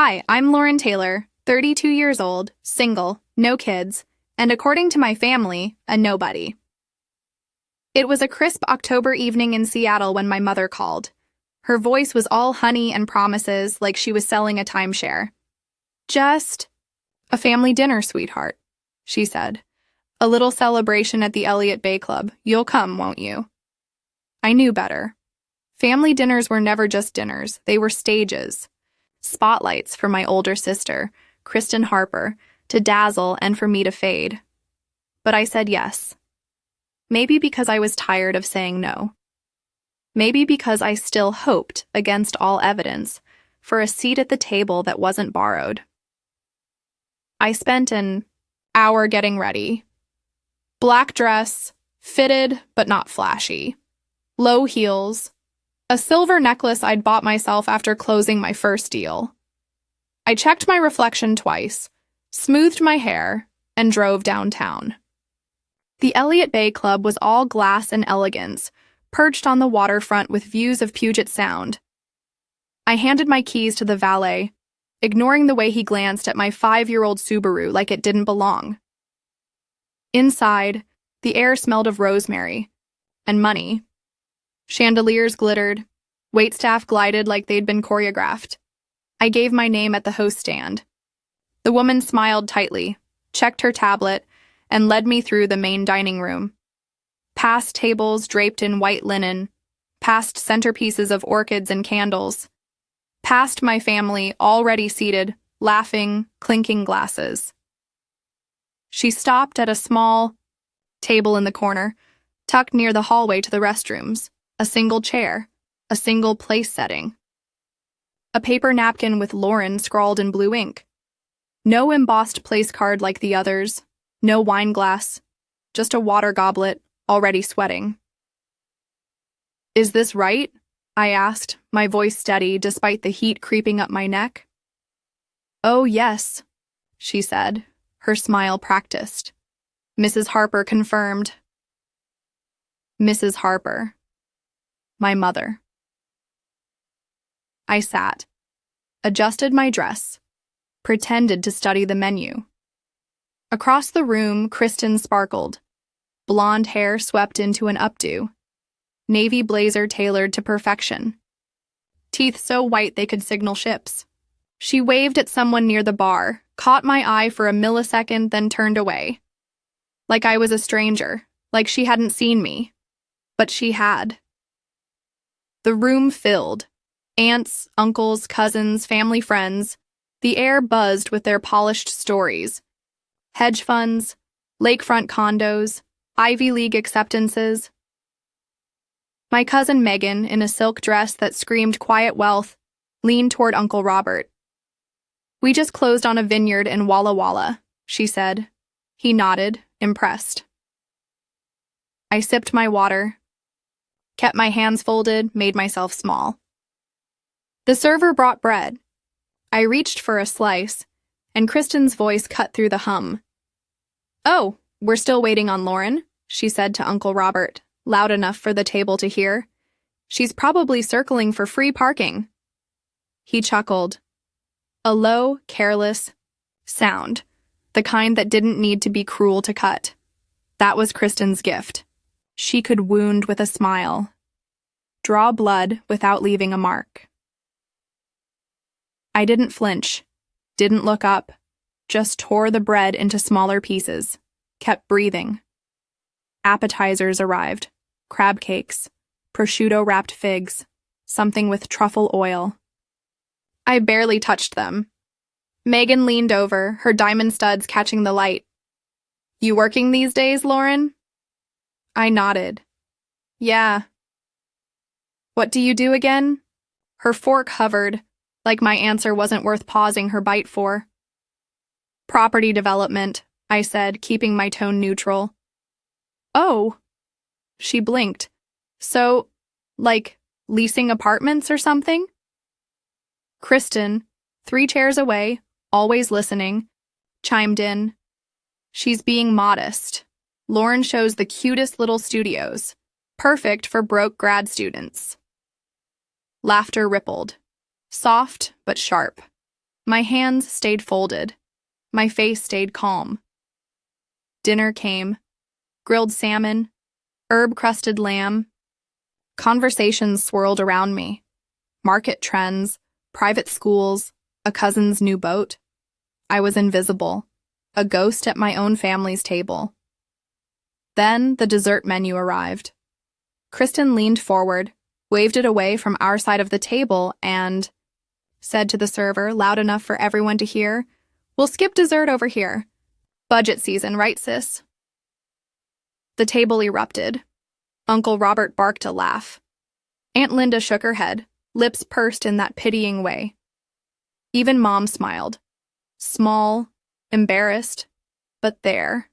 Hi, I'm Lauren Taylor, 32 years old, single, no kids, and according to my family, a nobody. It was a crisp October evening in Seattle when my mother called. Her voice was all honey and promises, like she was selling a timeshare. Just a family dinner, sweetheart, she said. A little celebration at the Elliott Bay Club. You'll come, won't you? I knew better. Family dinners were never just dinners, they were stages. Spotlights for my older sister, Kristen Harper, to dazzle and for me to fade. But I said yes. Maybe because I was tired of saying no. Maybe because I still hoped, against all evidence, for a seat at the table that wasn't borrowed. I spent an hour getting ready. Black dress, fitted but not flashy. Low heels. A silver necklace I'd bought myself after closing my first deal. I checked my reflection twice, smoothed my hair, and drove downtown. The Elliott Bay Club was all glass and elegance, perched on the waterfront with views of Puget Sound. I handed my keys to the valet, ignoring the way he glanced at my 5-year-old Subaru like it didn't belong. Inside, the air smelled of rosemary and money. Chandeliers glittered. Waitstaff glided like they'd been choreographed. I gave my name at the host stand. The woman smiled tightly, checked her tablet, and led me through the main dining room. Past tables draped in white linen, past centerpieces of orchids and candles, past my family already seated, laughing, clinking glasses. She stopped at a small table in the corner, tucked near the hallway to the restrooms. A single chair, a single place setting. A paper napkin with Lauren scrawled in blue ink. No embossed place card like the others, no wine glass, just a water goblet, already sweating. Is this right? I asked, my voice steady despite the heat creeping up my neck. Oh, yes, she said, her smile practiced. Mrs. Harper confirmed. Mrs. Harper. My mother. I sat, adjusted my dress, pretended to study the menu. Across the room, Kristen sparkled. Blonde hair swept into an updo. Navy blazer tailored to perfection. Teeth so white they could signal ships. She waved at someone near the bar, caught my eye for a millisecond, then turned away. Like I was a stranger, like she hadn't seen me. But she had. The room filled. Aunts, uncles, cousins, family friends. The air buzzed with their polished stories. Hedge funds, lakefront condos, Ivy League acceptances. My cousin Megan, in a silk dress that screamed quiet wealth, leaned toward Uncle Robert. We just closed on a vineyard in Walla Walla, she said. He nodded, impressed. I sipped my water. Kept my hands folded, made myself small. The server brought bread. I reached for a slice, and Kristen's voice cut through the hum. Oh, we're still waiting on Lauren, she said to Uncle Robert, loud enough for the table to hear. She's probably circling for free parking. He chuckled. A low, careless sound, the kind that didn't need to be cruel to cut. That was Kristen's gift. She could wound with a smile, draw blood without leaving a mark. I didn't flinch, didn't look up, just tore the bread into smaller pieces, kept breathing. Appetizers arrived, crab cakes, prosciutto-wrapped figs, something with truffle oil. I barely touched them. Megan leaned over, her diamond studs catching the light. You working these days, Lauren? I nodded. Yeah. What do you do again? Her fork hovered, like my answer wasn't worth pausing her bite for. Property development, I said, keeping my tone neutral. Oh. She blinked. So, like, leasing apartments or something? Kristen, 3 chairs away, always listening, chimed in. She's being modest. Lauren shows the cutest little studios, perfect for broke grad students. Laughter rippled, soft but sharp. My hands stayed folded. My face stayed calm. Dinner came. Grilled salmon, herb-crusted lamb. Conversations swirled around me. Market trends, private schools, a cousin's new boat. I was invisible, a ghost at my own family's table. Then the dessert menu arrived. Kristen leaned forward, waved it away from our side of the table, and said to the server, loud enough for everyone to hear, "We'll skip dessert over here. Budget season, right, sis?" The table erupted. Uncle Robert barked a laugh. Aunt Linda shook her head, lips pursed in that pitying way. Even Mom smiled. Small, embarrassed, but there.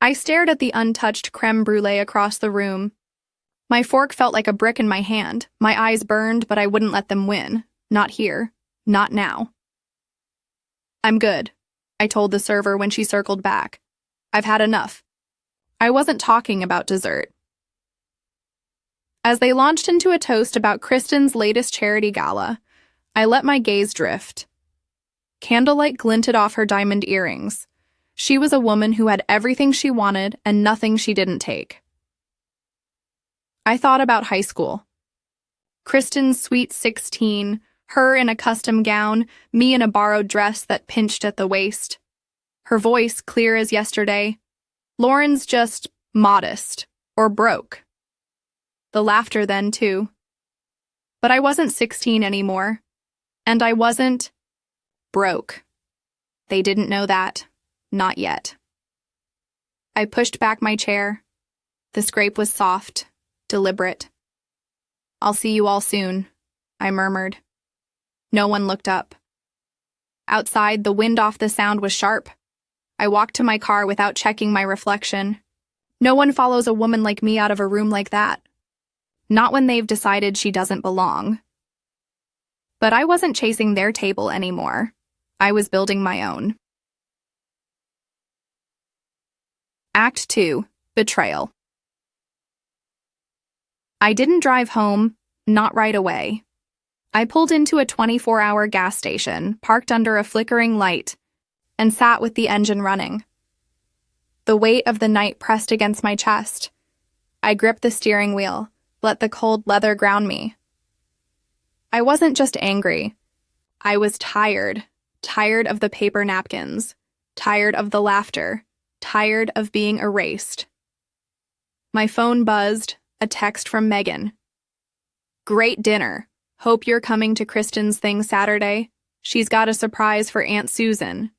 I stared at the untouched creme brulee across the room. My fork felt like a brick in my hand. My eyes burned, but I wouldn't let them win. Not here. Not now. "I'm good," I told the server when she circled back. "I've had enough." I wasn't talking about dessert. As they launched into a toast about Kristen's latest charity gala, I let my gaze drift. Candlelight glinted off her diamond earrings. She was a woman who had everything she wanted and nothing she didn't take. I thought about high school. Kristen's sweet 16, her in a custom gown, me in a borrowed dress that pinched at the waist. Her voice clear as yesterday. Lauren's just modest, or broke. The laughter then, too. But I wasn't 16 anymore, and I wasn't broke. They didn't know that. Not yet. I pushed back my chair. The scrape was soft, deliberate. "I'll see you all soon," I murmured. No one looked up. Outside, the wind off the sound was sharp. I walked to my car without checking my reflection. No one follows a woman like me out of a room like that. Not when they've decided she doesn't belong. But I wasn't chasing their table anymore. I was building my own. Act 2. Betrayal. I didn't drive home, not right away. I pulled into a 24-hour gas station, parked under a flickering light, and sat with the engine running. The weight of the night pressed against my chest. I gripped the steering wheel, let the cold leather ground me. I wasn't just angry. I was tired of the paper napkins, tired of the laughter, tired of being erased. My phone buzzed, a text from Megan. "Great dinner. Hope you're coming to Kristen's thing Saturday. She's got a surprise for Aunt Susan."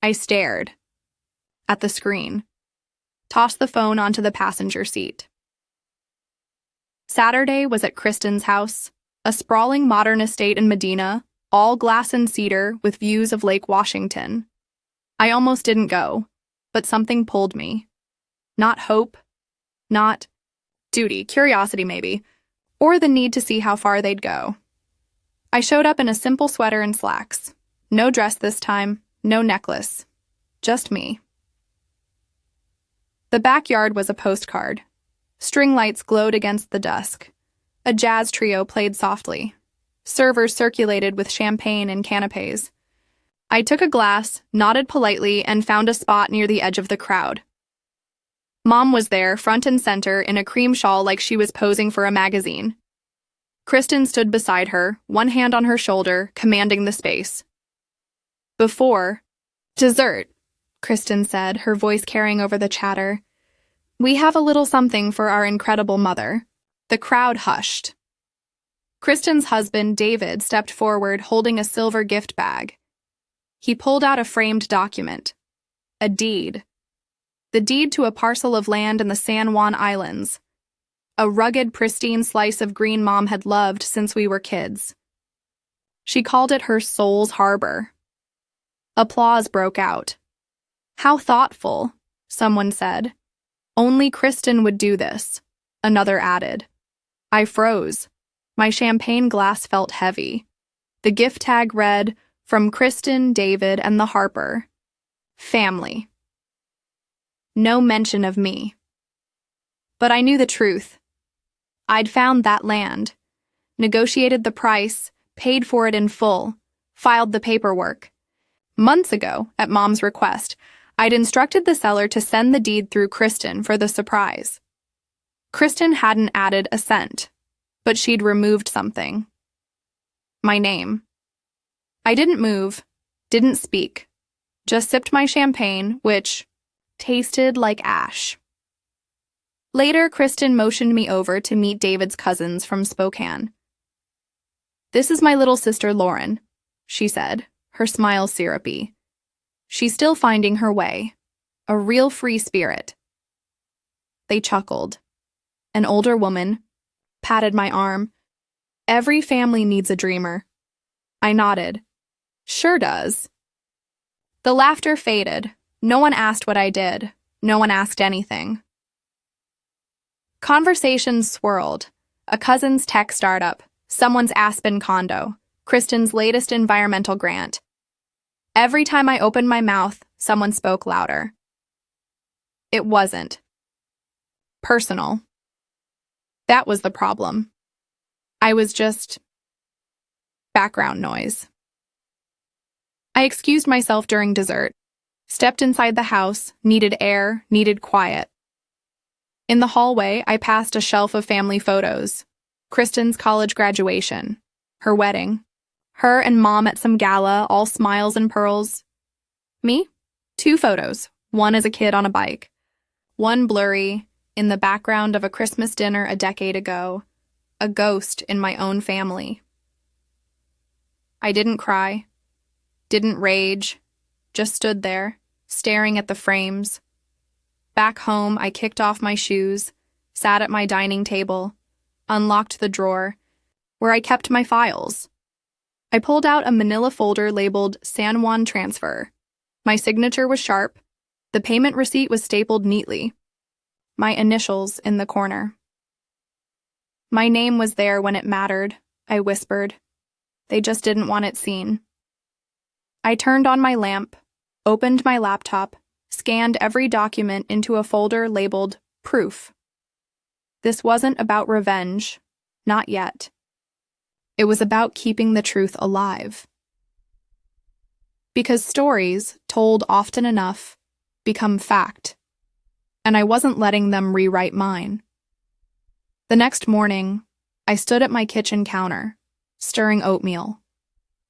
I stared at the screen, tossed the phone onto the passenger seat. Saturday was at Kristen's house, a sprawling modern estate in Medina, all glass and cedar with views of Lake Washington. I almost didn't go, but something pulled me. Not hope, not duty, curiosity maybe, or the need to see how far they'd go. I showed up in a simple sweater and slacks. No dress this time. No necklace. Just me. The backyard was a postcard. String lights glowed against the dusk. A jazz trio played softly. Servers circulated with champagne and canapes. I took a glass, nodded politely, and found a spot near the edge of the crowd. Mom was there, front and center, in a cream shawl like she was posing for a magazine. Kristen stood beside her, one hand on her shoulder, commanding the space. "Before dessert," Kristen said, her voice carrying over the chatter, "we have a little something for our incredible mother." The crowd hushed. Kristen's husband, David, stepped forward, holding a silver gift bag. He pulled out a framed document. A deed. The deed to a parcel of land in the San Juan Islands. A rugged, pristine slice of green Mom had loved since we were kids. She called it her soul's harbor. Applause broke out. "How thoughtful," someone said. "Only Kristen would do this," another added. I froze. My champagne glass felt heavy. The gift tag read, "From Kristen, David, and the Harper. Family." No mention of me. But I knew the truth. I'd found that land, negotiated the price, paid for it in full, filed the paperwork. Months ago, at Mom's request, I'd instructed the seller to send the deed through Kristen for the surprise. Kristen hadn't added a cent, but she'd removed something. My name. I didn't move, didn't speak, just sipped my champagne, which tasted like ash. Later, Kristen motioned me over to meet David's cousins from Spokane. "This is my little sister Lauren," she said, her smile syrupy. "She's still finding her way. A real free spirit." They chuckled. An older woman patted my arm. "Every family needs a dreamer." I nodded. "Sure does." The laughter faded. No one asked what I did. No one asked anything. Conversations swirled. A cousin's tech startup, someone's Aspen condo, Kristen's latest environmental grant. Every time I opened my mouth, someone spoke louder. It wasn't personal. That was the problem. I was just background noise. I excused myself during dessert, stepped inside the house, needed air, needed quiet. In the hallway, I passed a shelf of family photos. Kristen's college graduation, her wedding, her and Mom at some gala, all smiles and pearls. Me? 2 photos, one as a kid on a bike, one blurry, in the background of a Christmas dinner a decade ago, a ghost in my own family. I didn't cry, didn't rage, just stood there, staring at the frames. Back home, I kicked off my shoes, sat at my dining table, unlocked the drawer, where I kept my files. I pulled out a manila folder labeled San Juan Transfer. My signature was sharp. The payment receipt was stapled neatly. My initials in the corner. My name was there when it mattered, I whispered. They just didn't want it seen. I turned on my lamp, opened my laptop, scanned every document into a folder labeled Proof. This wasn't about revenge, not yet. It was about keeping the truth alive. Because stories, told often enough, become fact, and I wasn't letting them rewrite mine. The next morning, I stood at my kitchen counter, stirring oatmeal.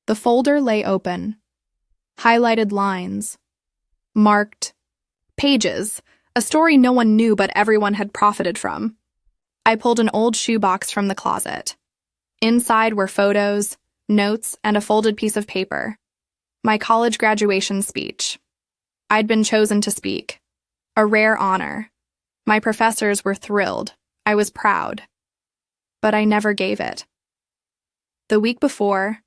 The folder lay open, highlighted lines, marked pages, a story no one knew but everyone had profited from. I pulled an old shoebox from the closet. Inside were photos, notes, and a folded piece of paper. My college graduation speech. I'd been chosen to speak. A rare honor. My professors were thrilled. I was proud. But I never gave it. The week before,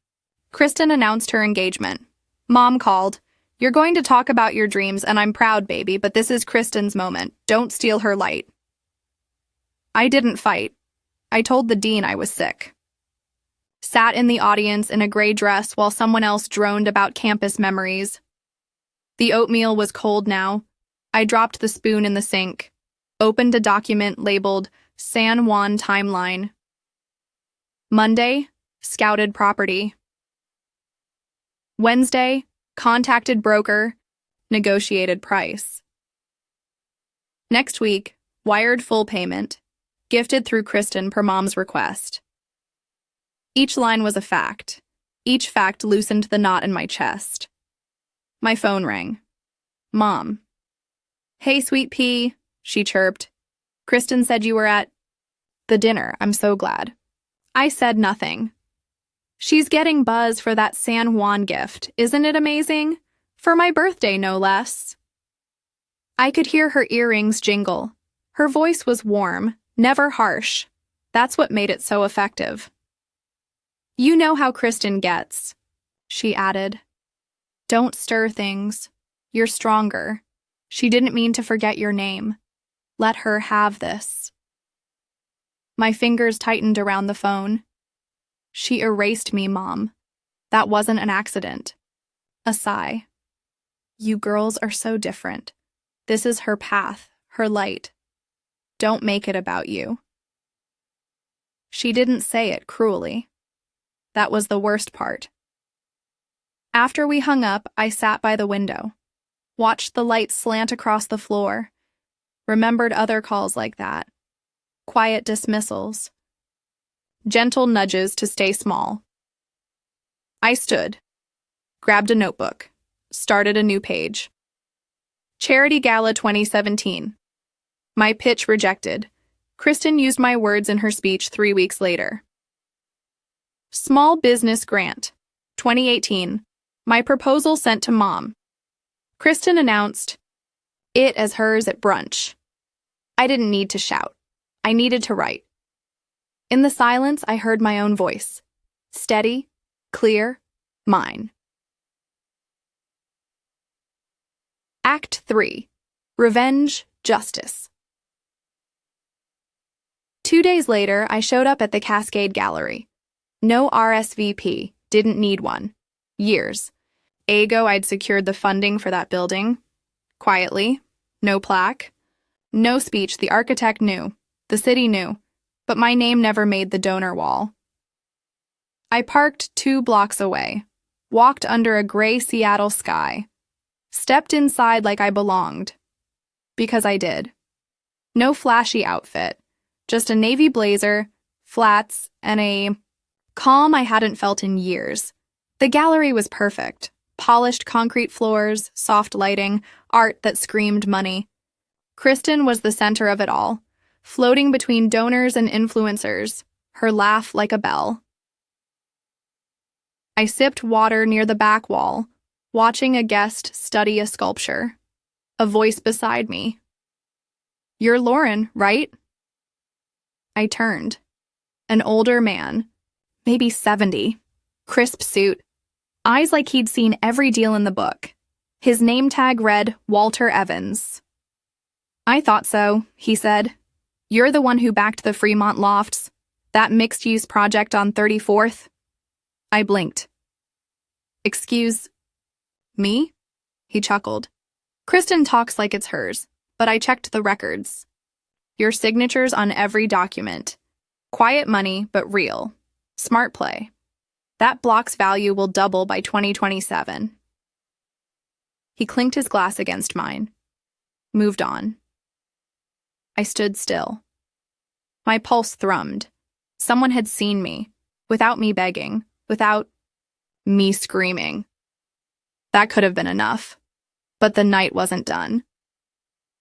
Kristen announced her engagement. Mom called. "You're going to talk about your dreams, and I'm proud, baby, but this is Kristen's moment. Don't steal her light." I didn't fight. I told the dean I was sick. Sat in the audience in a gray dress while someone else droned about campus memories. The oatmeal was cold now. I dropped the spoon in the sink, opened a document labeled San Juan Timeline. Monday, scouted property. Wednesday, contacted broker, negotiated price. Next week, wired full payment, gifted through Kristen per Mom's request. Each line was a fact. Each fact loosened the knot in my chest. My phone rang. Mom. "Hey, sweet pea," she chirped. "Kristen said you were at the dinner. I'm so glad." I said nothing. "She's getting buzz for that San Juan gift. Isn't it amazing? For my birthday, no less." I could hear her earrings jingle. Her voice was warm, never harsh. That's what made it so effective. "You know how Kristen gets," she added. "Don't stir things. You're stronger. She didn't mean to forget your name. Let her have this." My fingers tightened around the phone. "She erased me, Mom. That wasn't an accident." A sigh. "You girls are so different. This is her path, her light. Don't make it about you." She didn't say it cruelly. That was the worst part. After we hung up, I sat by the window, watched the lights slant across the floor, remembered other calls like that. Quiet dismissals. Gentle nudges to stay small. I stood, grabbed a notebook, started a new page. Charity Gala 2017. My pitch rejected. Kristen used my words in her speech 3 weeks later. Small Business Grant, 2018. My proposal sent to Mom. Kristen announced it as hers at brunch. I didn't need to shout. I needed to write. In the silence, I heard my own voice. Steady, clear, mine. Act 3. Revenge, Justice. 2 days later, I showed up at the Cascade Gallery. No RSVP, didn't need one. Years. Ago, I'd secured the funding for that building. Quietly. No plaque. No speech, the architect knew. The city knew. But my name never made the donor wall. I parked 2 blocks away. Walked under a gray Seattle sky. Stepped inside like I belonged. Because I did. No flashy outfit. Just a navy blazer, flats, and a calm I hadn't felt in years. The gallery was perfect. Polished concrete floors, soft lighting, art that screamed money. Kristen was the center of it all, floating between donors and influencers, her laugh like a bell. I sipped water near the back wall, watching a guest study a sculpture. A voice beside me. "You're Lauren, right?" I turned. An older man, maybe 70, crisp suit, eyes like he'd seen every deal in the book. His name tag read Walter Evans. "I thought so," he said. "You're the one who backed the Fremont Lofts, that mixed-use project on 34th? I blinked. "Excuse me?" He chuckled. "Kristen talks like it's hers, but I checked the records. Your signatures on every document. Quiet money, but real. Smart play. That block's value will double by 2027. He clinked his glass against mine. Moved on. I stood still. My pulse thrummed. Someone had seen me, without me begging, without me screaming. That could have been enough. But the night wasn't done.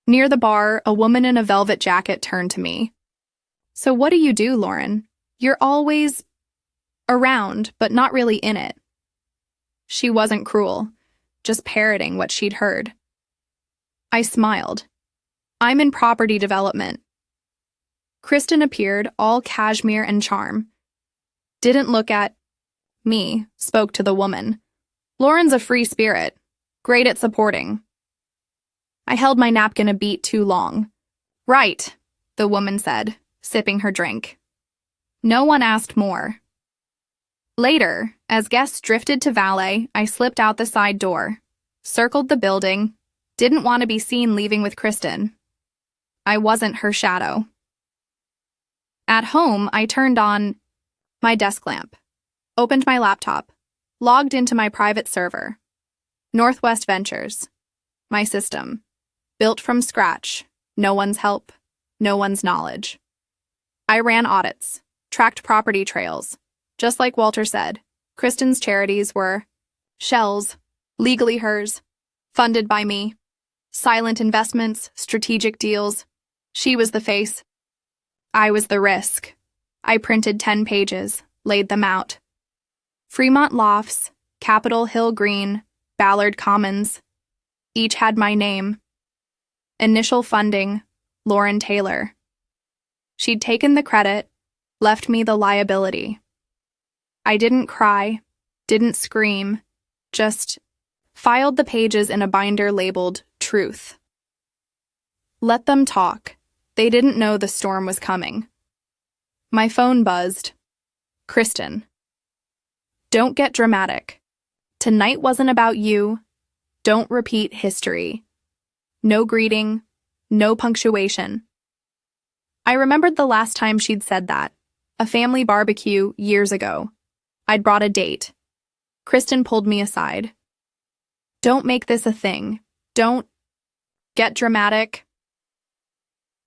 Near the bar, a woman in a velvet jacket turned to me. "So what do you do, Lauren? You're always around, but not really in it." She wasn't cruel, just parroting what she'd heard. I smiled. "I'm in property development." Kristen appeared, all cashmere and charm. Didn't look at me, spoke to the woman. "Lauren's a free spirit, great at supporting." I held my napkin a beat too long. "Right," the woman said, sipping her drink. No one asked more. Later, as guests drifted to valet, I slipped out the side door, circled the building, didn't want to be seen leaving with Kristen. I wasn't her shadow. At home, I turned on my desk lamp, opened my laptop, logged into my private server. Northwest Ventures. My system. Built from scratch. No one's help. No one's knowledge. I ran audits, tracked property trails. Just like Walter said, Kristen's charities were shells, legally hers, funded by me. Silent investments, strategic deals. She was the face. I was the risk. I printed 10 pages, laid them out. Fremont Lofts, Capitol Hill Green, Ballard Commons. Each had my name. Initial funding, Lauren Taylor. She'd taken the credit, left me the liability. I didn't cry, didn't scream, just filed the pages in a binder labeled Truth. Let them talk. They didn't know the storm was coming. My phone buzzed. Kristen. Don't get dramatic. Tonight wasn't about you. Don't repeat history. No greeting, no punctuation. I remembered the last time she'd said that, a family barbecue years ago. I'd brought a date. Kristen pulled me aside. Don't make this a thing. Don't get dramatic.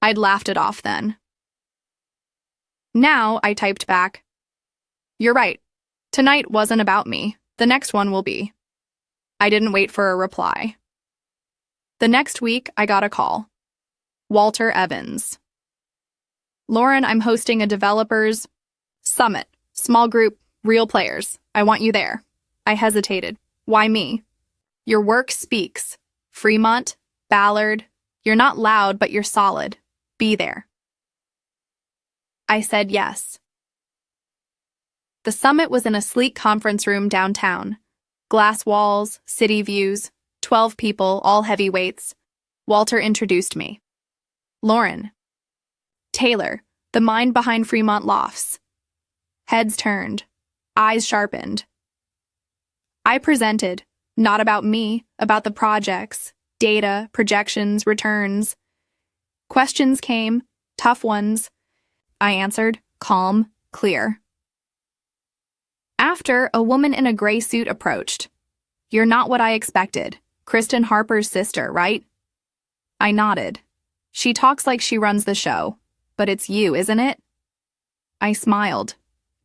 I'd laughed it off then. Now, I typed back. You're right. Tonight wasn't about me. The next one will be. I didn't wait for a reply. The next week, I got a call. Walter Evans. Lauren, I'm hosting a developers summit. Small group, real players. I want you there. I hesitated. Why me? Your work speaks. Fremont, Ballard. You're not loud, but you're solid. Be there. I said yes. The summit was in a sleek conference room downtown. Glass walls, city views, 12 people, all heavyweights. Walter introduced me. Lauren. Taylor, the mind behind Fremont Lofts. Heads turned, eyes sharpened. I presented, not about me, about the projects, data, projections, returns. Questions came, tough ones. I answered, calm, clear. After, a woman in a gray suit approached. You're not what I expected. Kristen Harper's sister, right? I nodded. She talks like she runs the show, but it's you, isn't it? I smiled,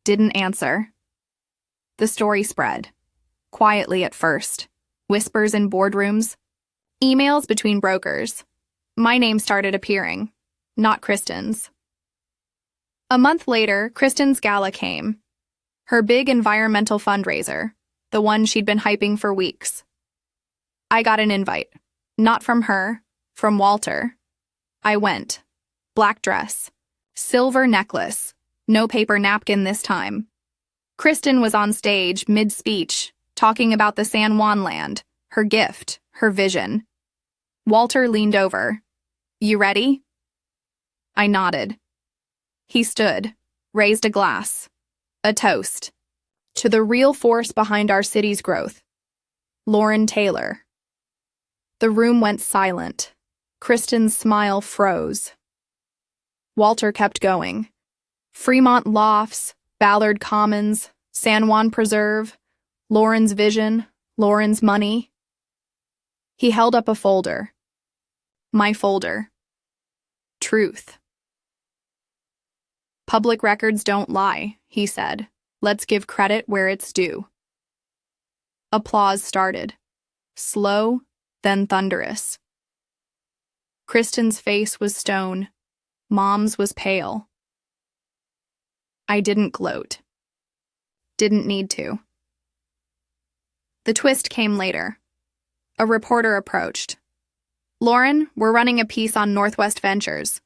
didn't answer. The story spread. Quietly at first. Whispers in boardrooms. Emails between brokers. My name started appearing, not Kristen's. A month later, Kristen's gala came. Her big environmental fundraiser, the one she'd been hyping for weeks. I got an invite. Not from her, from Walter. I went. Black dress. Silver necklace. No paper napkin this time. Kristen was on stage, mid-speech, talking about the San Juan land, her gift, her vision. Walter leaned over. You ready? I nodded. He stood, raised a glass. A toast. To the real force behind our city's growth. Lauren Taylor. The room went silent. Kristen's smile froze. Walter kept going. Fremont Lofts, Ballard Commons, San Juan Preserve, Lauren's vision, Lauren's money. He held up a folder. My folder. Truth. Public records don't lie, he said. Let's give credit where it's due. Applause started. Slow, then thunderous. Kristen's face was stone. Mom's was pale. I didn't gloat. Didn't need to. The twist came later. A reporter approached. Lauren, we're running a piece on Northwest Ventures.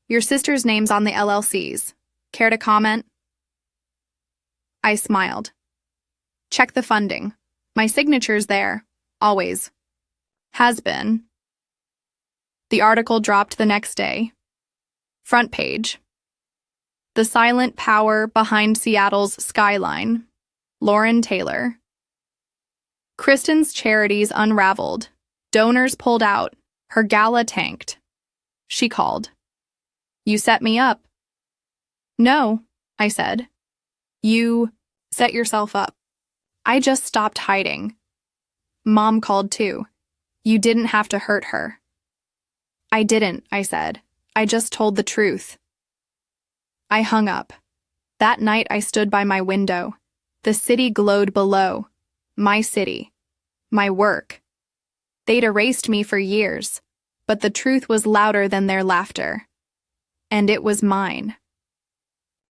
Your sister's name's on the LLCs. Care to comment? I smiled. Check the funding. My signature's there. Always. Has been. The article dropped the next day. Front page. The silent power behind Seattle's skyline. Lauren Taylor. Kristen's charities unraveled. Donors pulled out. Her gala tanked. She called. You set me up. No, I said. You set yourself up. I just stopped hiding. Mom called too. You didn't have to hurt her. I didn't, I said. I just told the truth. I hung up. That night I stood by my window. The city glowed below. My city. My work. They'd erased me for years, but the truth was louder than their laughter. And it was mine.